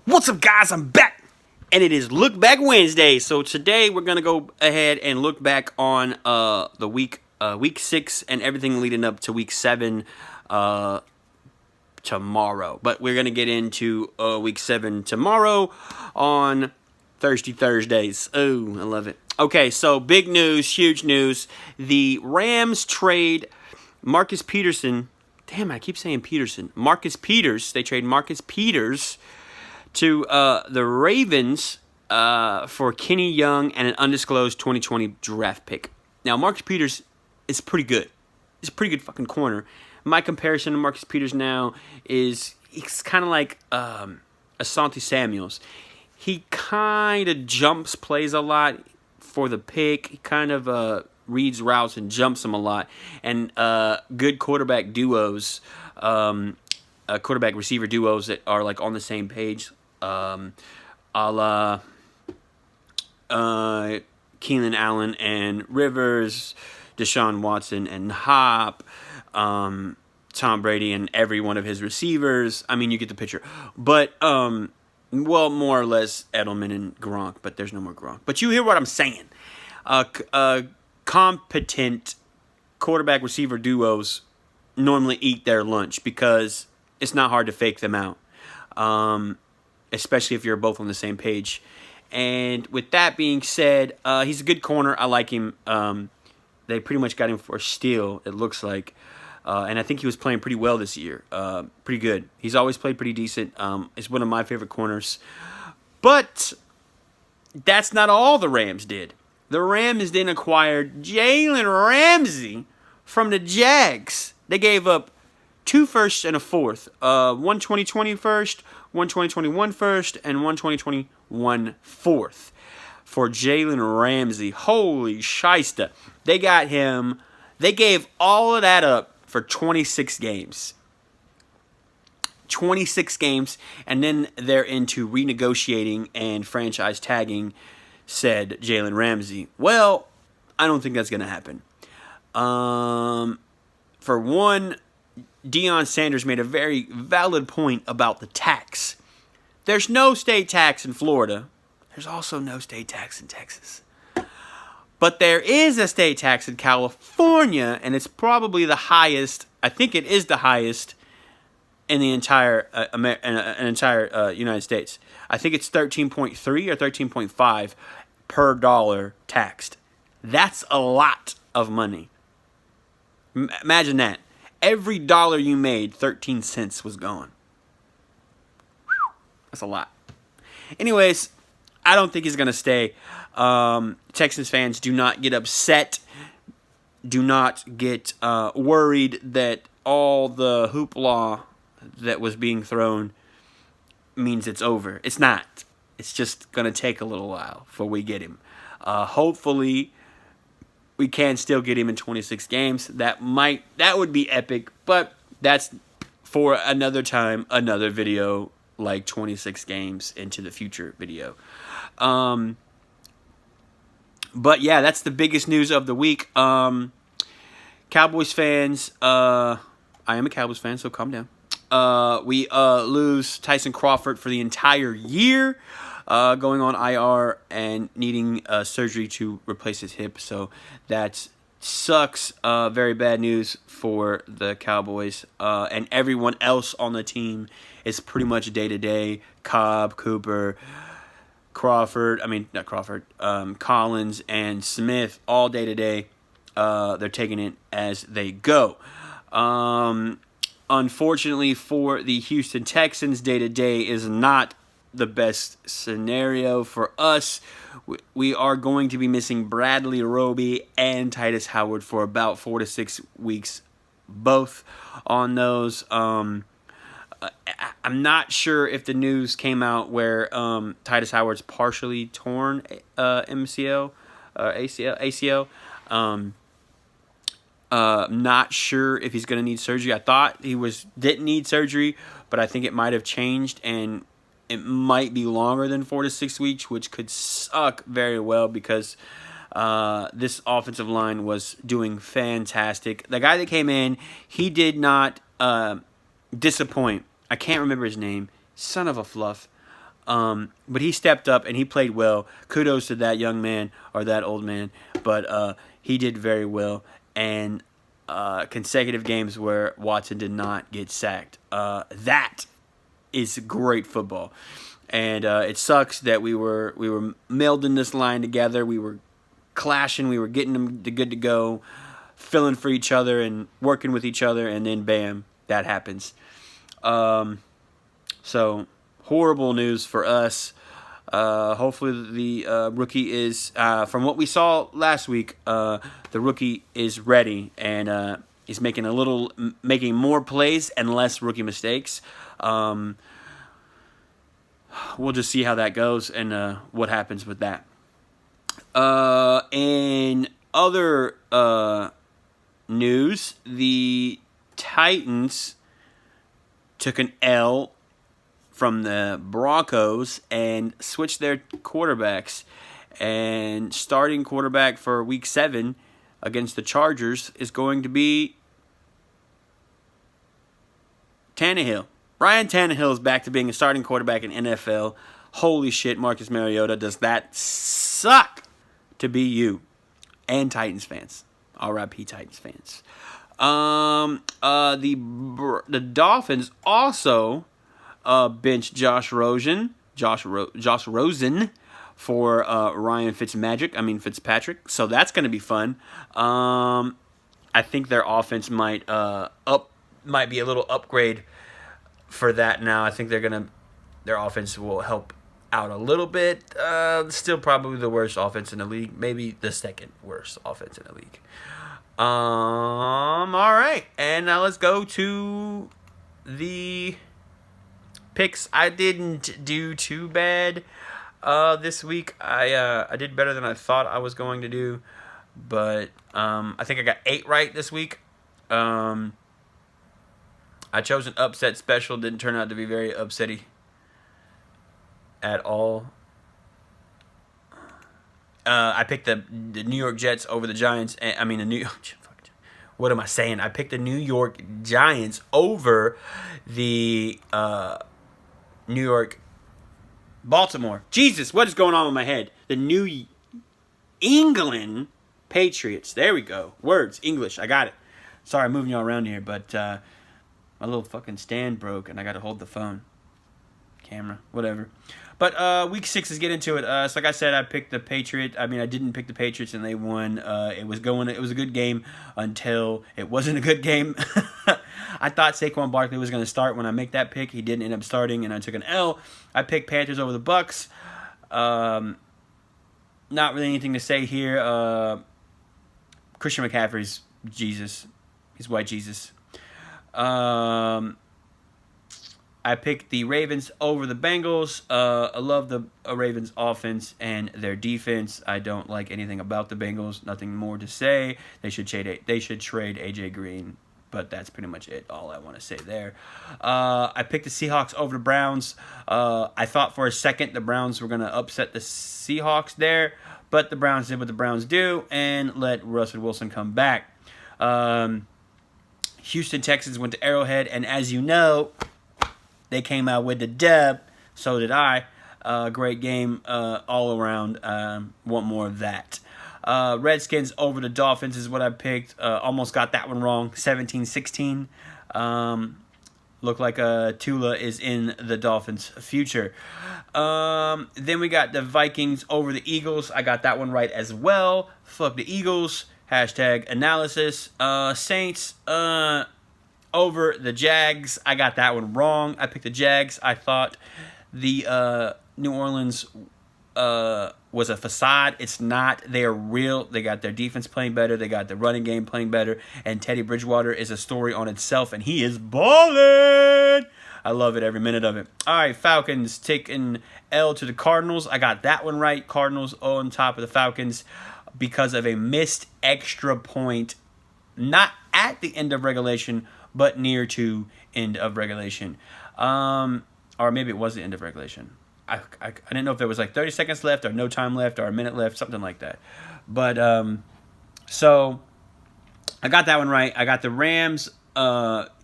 What's up, guys? I'm back, and it is Look Back Wednesday. So today we're gonna go ahead and look back on the week 6, and everything leading up to week 7 tomorrow. But we're gonna get into week 7 tomorrow on Thursdays. Oh, I love it. Okay, so big news, huge news. The Rams trade Marcus Peterson. Damn, I keep saying Peterson. Marcus Peters. They trade Marcus Peters to the Ravens for Kenny Young and an undisclosed 2020 draft pick. Now, Marcus Peters is pretty good. He's a pretty good fucking corner. My comparison to Marcus Peters now is he's kind of like Asante Samuels. He kind of jumps plays a lot for the pick. He kind of reads routes and jumps them a lot. And good quarterback duos, quarterback receiver duos that are like on the same page. A la Keenan Allen and Rivers, Deshaun Watson and Hop, Tom Brady and every one of his receivers. I mean, you get the picture. But, well, more or less Edelman and Gronk, but there's no more Gronk. But you hear what I'm saying. Competent quarterback receiver duos normally eat their lunch because it's not hard to fake them out. Especially if you're both on the same page. And with that being said, he's a good corner. I like him. They pretty much got him for a steal, it looks like. And I think he was playing pretty well this year. Pretty good. He's always played pretty decent. It's one of my favorite corners. But that's not all the Rams did. The Rams then acquired Jalen Ramsey from the Jags. They gave up 2 firsts and a fourth. One 2020 first, one 2021 first, and one 2021 fourth for Jalen Ramsey. Holy shista. They got him. They gave all of that up for 26 games. 26 games, and then they're into renegotiating and franchise tagging said Jalen Ramsey. Well, I don't think that's going to happen. For one, Deion Sanders made a very valid point about the tax. There's no state tax in Florida. There's also no state tax in Texas. But there is a state tax in California, and it's probably the highest. I think it is the highest in the entire United States. I think it's 13.3 or 13.5 per dollar taxed. That's a lot of money. Imagine that. Every dollar you made, 13 cents was gone. That's a lot. Anyways, I don't think he's going to stay. Texans fans, do not get upset. Do not get worried that all the hoopla that was being thrown means it's over. It's not. It's just going to take a little while before we get him. Hopefully, we can still get him in 26 games. That would be epic, but that's for another time, another video, like 26 games into the future video. But yeah, that's the biggest news of the week. Cowboys fans, I am a Cowboys fan, so calm down. We lose Tyson Crawford for the entire year, going on IR and needing surgery to replace his hip. So that sucks. Very bad news for the Cowboys. And everyone else on the team is pretty much day-to-day. Cobb, Cooper, Collins and Smith, all day-to-day. They're taking it as they go. Unfortunately for the Houston Texans, day-to-day is not the best scenario for us. We are going to be missing Bradley Roby and Titus Howard for about 4 to 6 weeks, both on those. I'm not sure if the news came out where Titus Howard's partially torn MCL, ACL. Not sure if he's going to need surgery. I thought he didn't need surgery, but I think it might have changed, and it might be longer than 4 to 6 weeks, which could suck very well because this offensive line was doing fantastic. The guy that came in, he did not disappoint. I can't remember his name. Son of a fluff. But he stepped up and he played well. Kudos to that young man or that old man. But he did very well. And consecutive games where Watson did not get sacked. That is great football. And it sucks that we were melding this line together. We were clashing. We were getting them good to go, filling for each other and working with each other. And then, bam, that happens. So, horrible news for us. Hopefully the rookie is, from what we saw last week, the rookie is ready and he's making more plays and less rookie mistakes. We'll just see how that goes and what happens with that. In other news, the Titans took an L from the Broncos and switched their quarterbacks. And starting quarterback for Week 7 against the Chargers is going to be Tannehill. Ryan Tannehill is back to being a starting quarterback in NFL. Holy shit, Marcus Mariota, does that suck to be you and Titans fans. R.I.P. Titans fans. The Dolphins also benched Josh Rosen for Ryan Fitzpatrick. So that's going to be fun. I think their offense might be a little upgrade for that now. I think their offense will help out a little bit. Still probably the worst offense in the league. Maybe the second worst offense in the league. All right. And now let's go to the picks. I didn't do too bad this week. I did better than I thought I was going to do. But I think I got 8 right this week. I chose an upset special. Didn't turn out to be very upsetty at all. I picked the New York Jets over the Giants. What am I saying? I picked the New York Giants over the New York Baltimore. Jesus, what is going on with my head? The New England Patriots. There we go. Words, English. I got it. Sorry, I'm moving you all around here, but my little fucking stand broke and I got to hold the phone. Camera, whatever. But Week 6, let's get into it. So like I said, I picked the Patriots. I didn't pick the Patriots and they won. It was a good game until it wasn't a good game. I thought Saquon Barkley was going to start when I make that pick. He didn't end up starting and I took an L. I picked Panthers over the Bucks. Not really anything to say here. Christian McCaffrey's Jesus. He's white Jesus. I picked the Ravens over the Bengals. I love the Ravens offense and their defense. I don't like anything about the Bengals. Nothing more to say. They should trade AJ Green, but that's pretty much it. All I want to say there. I picked the Seahawks over the Browns. I thought for a second the Browns were going to upset the Seahawks there, but the Browns did what the Browns do and let Russell Wilson come back. Houston Texans went to Arrowhead, and as you know, they came out with the dub. So did I. Great game all around. Want more of that. Redskins over the Dolphins is what I picked. Almost got that one wrong. 17-16. Look like Tula is in the Dolphins' future. Then we got the Vikings over the Eagles. I got that one right as well. Fuck the Eagles. Hashtag analysis. Saints over the Jags. I got that one wrong. I picked the Jags. I thought the New Orleans was a facade. It's not. They are real. They got their defense playing better. They got the running game playing better. And Teddy Bridgewater is a story on itself, and he is balling. I love it, every minute of it. All right, Falcons taking L to the Cardinals. I got that one right. Cardinals on top of the Falcons because of a missed extra point, not at the end of regulation, but near to end of regulation. Or maybe it was the end of regulation. I didn't know if there was like 30 seconds left or no time left or a minute left, something like that. But so I got that one right. I got the Rams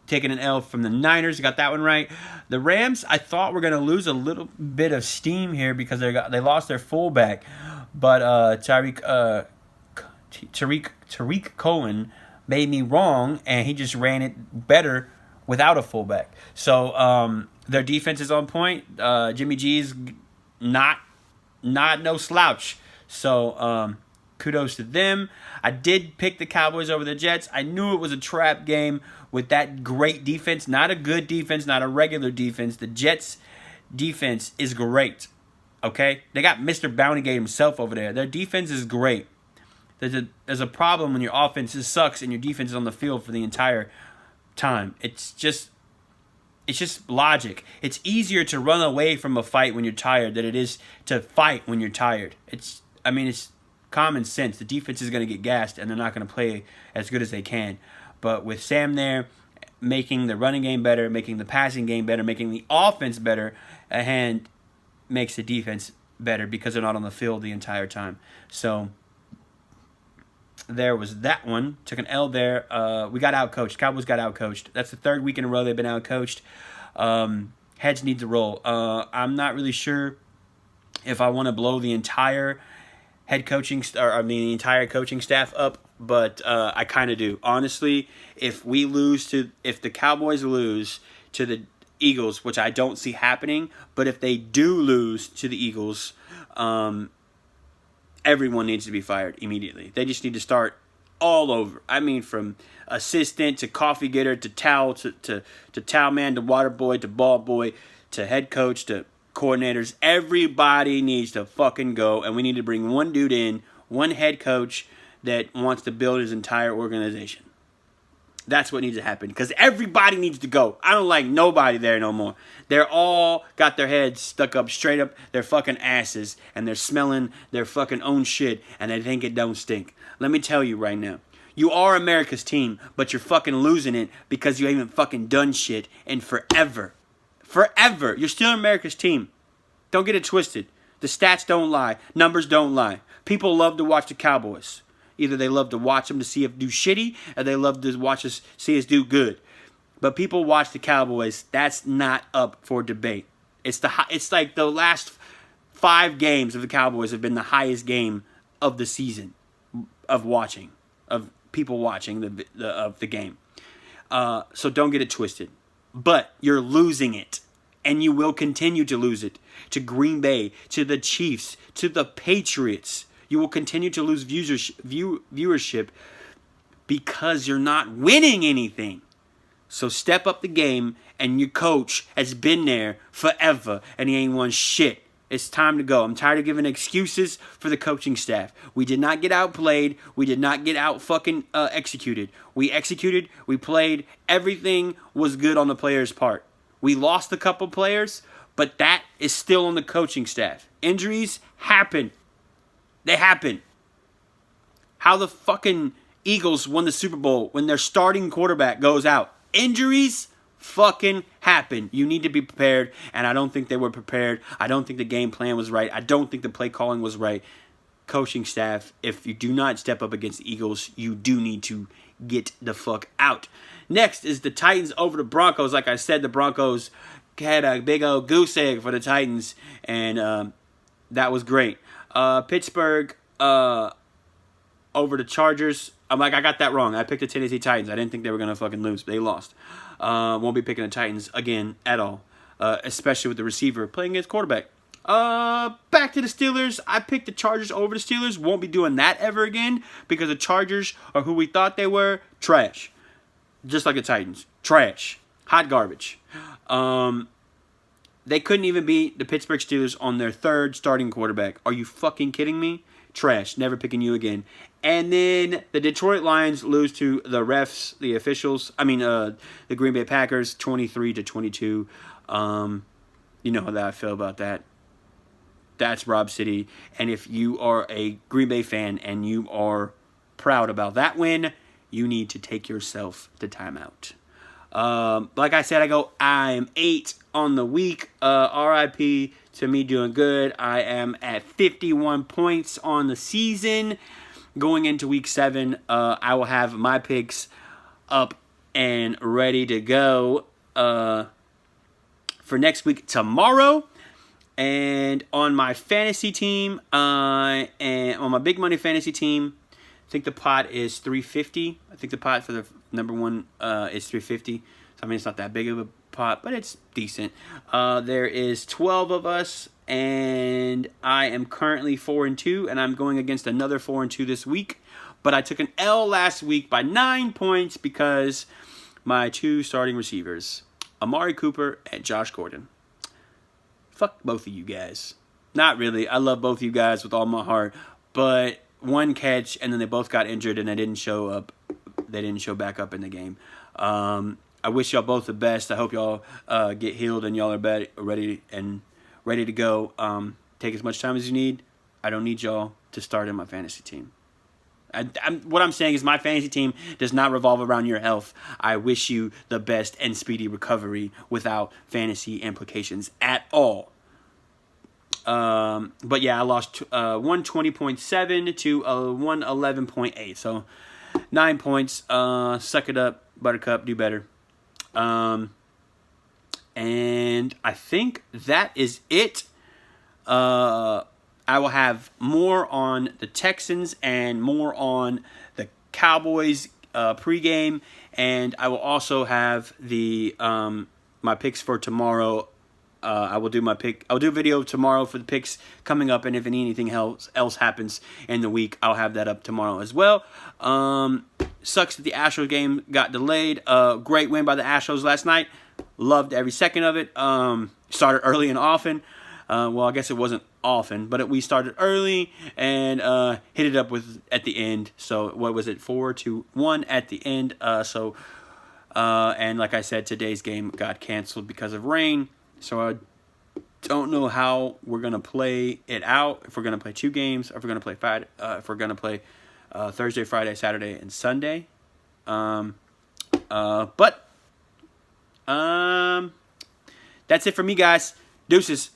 taking an L from the Niners. Got that one right. The Rams, I thought were going to lose a little bit of steam here because they lost their fullback. But Tariq Cohen made me wrong, and he just ran it better without a fullback. So their defense is on point. Jimmy G's not no slouch. So kudos to them. I did pick the Cowboys over the Jets. I knew it was a trap game with that great defense. Not a good defense, not a regular defense. The Jets' defense is great. Okay? They got Mr. Bountygate himself over there. Their defense is great. There's a problem when your offense sucks and your defense is on the field for the entire time. It's just logic. It's easier to run away from a fight when you're tired than it is to fight when you're tired. It's common sense. The defense is going to get gassed and they're not going to play as good as they can. But with Sam there, making the running game better, making the passing game better, making the offense better, and makes the defense better because they're not on the field the entire time. So there was that one. Took an L there. We got outcoached. Cowboys got outcoached. That's the third week in a row they've been outcoached. Heads need to roll. I'm not really sure if I want to blow the entire the entire coaching staff up, but I kind of do. Honestly, if the Cowboys lose to the Eagles, which I don't see happening, but if they do lose to the Eagles, everyone needs to be fired immediately. They just need to start all over. I mean, from assistant to coffee getter to towel to towel man to water boy to ball boy to head coach to coordinators. Everybody needs to fucking go, and we need to bring one dude in, one head coach that wants to build his entire organization. That's what needs to happen, because everybody needs to go. I don't like nobody there no more. They're all got their heads stuck up straight up their fucking asses, and they're smelling their fucking own shit, and they think it don't stink. Let me tell you right now. You are America's team, but you're fucking losing it because you haven't fucking done shit in forever. Forever. You're still America's team. Don't get it twisted. The stats don't lie. Numbers don't lie. People love to watch the Cowboys. Either they love to watch them to see if do shitty, or they love to watch us see us do good. But people watch the Cowboys. That's not up for debate. It's like the last 5 games of the Cowboys have been the highest game of the season of people watching the game. So don't get it twisted. But you're losing it, and you will continue to lose it to Green Bay, to the Chiefs, to the Patriots. You will continue to lose viewership because you're not winning anything. So step up the game, and your coach has been there forever, and he ain't won shit. It's time to go. I'm tired of giving excuses for the coaching staff. We did not get outplayed. We did not get out fucking executed. We executed. We played. Everything was good on the players' part. We lost a couple players, but that is still on the coaching staff. Injuries happen. They happen. How the fucking Eagles won the Super Bowl when their starting quarterback goes out. Injuries fucking happen. You need to be prepared, and I don't think they were prepared. I don't think the game plan was right. I don't think the play calling was right. Coaching staff, if you do not step up against the Eagles, you do need to get the fuck out. Next is the Titans over the Broncos. Like I said, the Broncos had a big old goose egg for the Titans, and that was great. Pittsburgh over the Chargers. I got that wrong. I picked the Tennessee Titans. I didn't think they were going to fucking lose. They lost. Won't be picking the Titans again at all. Especially with the receiver playing against quarterback. Back to the Steelers. I picked the Chargers over the Steelers. Won't be doing that ever again because the Chargers are who we thought they were. Trash. Just like the Titans. Trash. Hot garbage. They couldn't even beat the Pittsburgh Steelers on their third starting quarterback. Are you fucking kidding me? Trash. Never picking you again. And then the Detroit Lions lose to the refs, the officials. The Green Bay Packers, 23-22. You know how I feel about that. That's Rob City. And if you are a Green Bay fan and you are proud about that win, you need to take yourself to timeout. Like I said, I'm 8 on the week. RIP to me doing good. I am at 51 points on the season. Going into week 7, I will have my picks up and ready to go for next week tomorrow. And on my fantasy team, and on my big money fantasy team, I think the pot is 350. I think the pot for the number one is 350. So I mean, it's not that big of a pot, but it's decent. There is 12 of us, and I am currently 4-2, and I'm going against another 4-2 this week. But I took an L last week by 9 points because my two starting receivers, Amari Cooper and Josh Gordon. Fuck both of you guys. Not really. I love both of you guys with all my heart. But one catch, and then they both got injured, and they didn't show up. They didn't show back up in the game. I wish y'all both the best. I hope y'all get healed and y'all are ready to go. Take as much time as you need. I don't need y'all to start in my fantasy team. What I'm saying is my fantasy team does not revolve around your health. I wish you the best and speedy recovery without fantasy implications at all. But yeah, I lost 120.7 to 111.8. So 9 points. Suck it up, Buttercup. Do better. And I think that is it. I will have more on the Texans and more on the Cowboys pregame, and I will also have the my picks for tomorrow. I will do my pick. I'll do a video tomorrow for the picks coming up, and if anything else happens in the week, I'll have that up tomorrow as well. Sucks that the Astros game got delayed. Great win by the Astros last night. Loved every second of it. Started early and often. Well, I guess it wasn't often, but we started early and hit it up at the end. So what was it, 4-1 at the end? And like I said, today's game got canceled because of rain. So I don't know how we're gonna play it out. If we're gonna play 2 games, or if we're gonna play Friday, if we're gonna play Thursday, Friday, Saturday, and Sunday. But that's it for me, guys. Deuces.